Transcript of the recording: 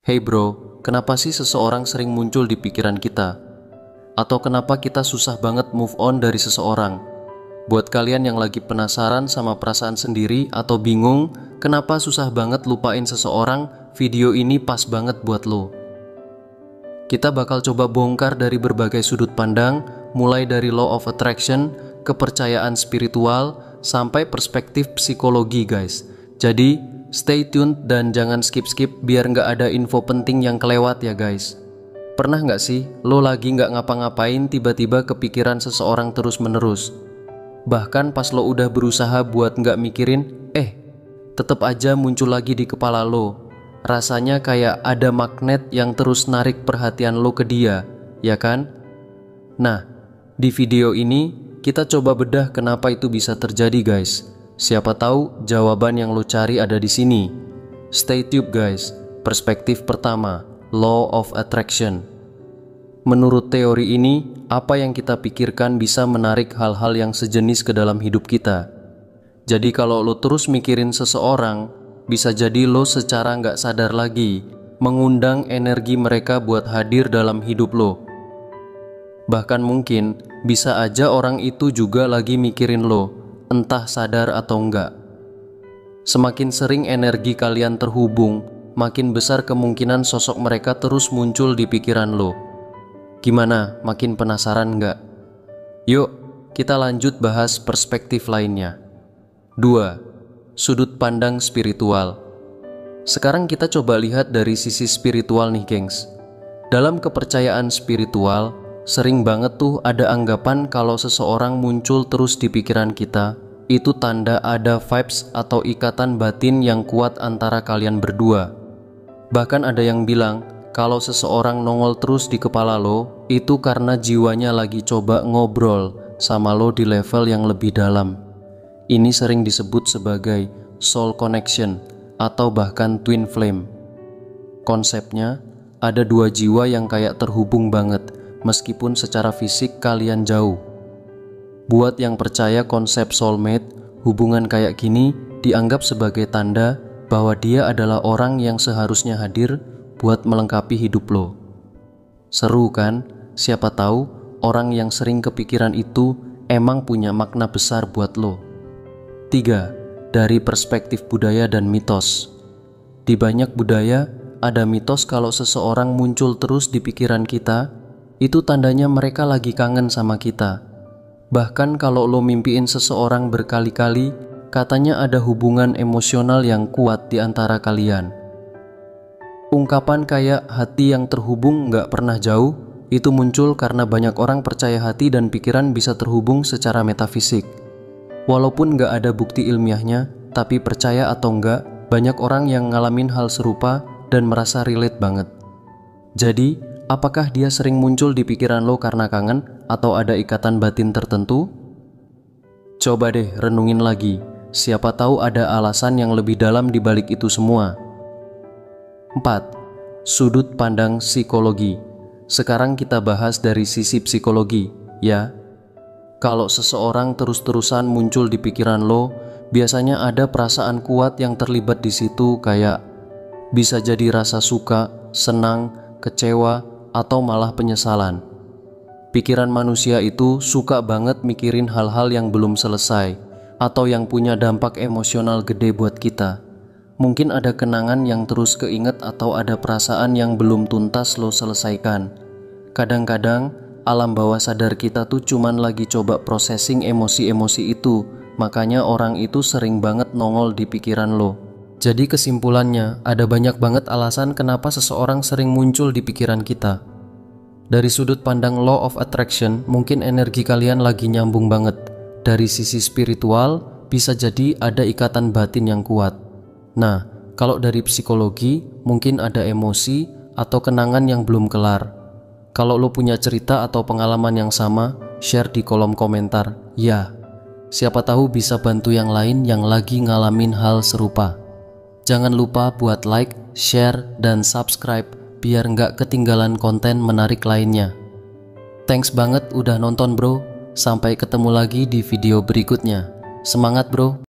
Hey bro, kenapa sih seseorang sering muncul di pikiran kita? Atau kenapa kita susah banget move on dari seseorang? Buat kalian yang lagi penasaran sama perasaan sendiri atau bingung kenapa susah banget lupain seseorang, video ini pas banget buat lo. Kita bakal coba bongkar dari berbagai sudut pandang, mulai dari law of attraction, kepercayaan spiritual, sampai perspektif psikologi guys. Jadi, stay tuned dan jangan skip-skip biar nggak ada info penting yang kelewat ya guys. Pernah nggak sih lo lagi nggak ngapa-ngapain tiba-tiba kepikiran seseorang terus-menerus? Bahkan pas lo udah berusaha buat nggak mikirin, tetep aja muncul lagi di kepala lo. Rasanya kayak ada magnet yang terus narik perhatian lo ke dia, ya kan? Nah, di video ini kita coba bedah kenapa itu bisa terjadi guys. Siapa tahu jawaban yang lo cari ada di sini. Stay tuned guys. Perspektif pertama, Law of Attraction. Menurut teori ini, apa yang kita pikirkan bisa menarik hal-hal yang sejenis ke dalam hidup kita. Jadi kalau lo terus mikirin seseorang, bisa jadi lo secara nggak sadar lagi mengundang energi mereka buat hadir dalam hidup lo. Bahkan mungkin bisa aja orang itu juga lagi mikirin lo, entah sadar atau enggak. Semakin sering energi kalian terhubung, makin besar kemungkinan sosok mereka terus muncul di pikiran lo. Gimana, makin penasaran enggak? Yuk, kita lanjut bahas perspektif lainnya. 2. Sudut pandang spiritual. Sekarang kita coba lihat dari sisi spiritual nih gengs. Dalam kepercayaan spiritual, sering banget tuh ada anggapan kalau seseorang muncul terus di pikiran kita, itu tanda ada vibes atau ikatan batin yang kuat antara kalian berdua. Bahkan ada yang bilang, kalau seseorang nongol terus di kepala lo, itu karena jiwanya lagi coba ngobrol sama lo di level yang lebih dalam. Ini sering disebut sebagai soul connection atau bahkan twin flame. Konsepnya, ada dua jiwa yang kayak terhubung banget, meskipun secara fisik kalian jauh. Buat yang percaya konsep soulmate, hubungan kayak gini dianggap sebagai tanda bahwa dia adalah orang yang seharusnya hadir buat melengkapi hidup lo. Seru kan? Siapa tahu orang yang sering kepikiran itu emang punya makna besar buat lo. 3. Dari perspektif budaya dan mitos. Di banyak budaya, ada mitos kalau seseorang muncul terus di pikiran kita, itu tandanya mereka lagi kangen sama kita. Bahkan kalau lo mimpiin seseorang berkali-kali, katanya ada hubungan emosional yang kuat di antara kalian. Ungkapan kayak hati yang terhubung nggak pernah jauh, itu muncul karena banyak orang percaya hati dan pikiran bisa terhubung secara metafisik. Walaupun nggak ada bukti ilmiahnya, tapi percaya atau enggak, banyak orang yang ngalamin hal serupa dan merasa relate banget. Jadi, apakah dia sering muncul di pikiran lo karena kangen atau ada ikatan batin tertentu? Coba deh renungin lagi, siapa tahu ada alasan yang lebih dalam di balik itu semua. 4. Sudut pandang psikologi. Sekarang kita bahas dari sisi psikologi, ya. Kalau seseorang terus-terusan muncul di pikiran lo, biasanya ada perasaan kuat yang terlibat di situ, kayak bisa jadi rasa suka, senang, kecewa, atau malah penyesalan. Pikiran manusia itu suka banget mikirin hal-hal yang belum selesai atau yang punya dampak emosional gede buat kita. Mungkin ada kenangan yang terus keinget atau ada perasaan yang belum tuntas lo selesaikan. Kadang-kadang alam bawah sadar kita tuh cuman lagi coba processing emosi-emosi itu, makanya orang itu sering banget nongol di pikiran lo. Jadi kesimpulannya, ada banyak banget alasan kenapa seseorang sering muncul di pikiran kita. Dari sudut pandang law of attraction, mungkin energi kalian lagi nyambung banget. Dari sisi spiritual, bisa jadi ada ikatan batin yang kuat. Nah, kalau dari psikologi, mungkin ada emosi atau kenangan yang belum kelar. Kalau lo punya cerita atau pengalaman yang sama, share di kolom komentar. Ya, siapa tahu bisa bantu yang lain yang lagi ngalamin hal serupa. Jangan lupa buat like, share, dan subscribe biar nggak ketinggalan konten menarik lainnya. Thanks banget udah nonton bro. Sampai ketemu lagi di video berikutnya. Semangat bro.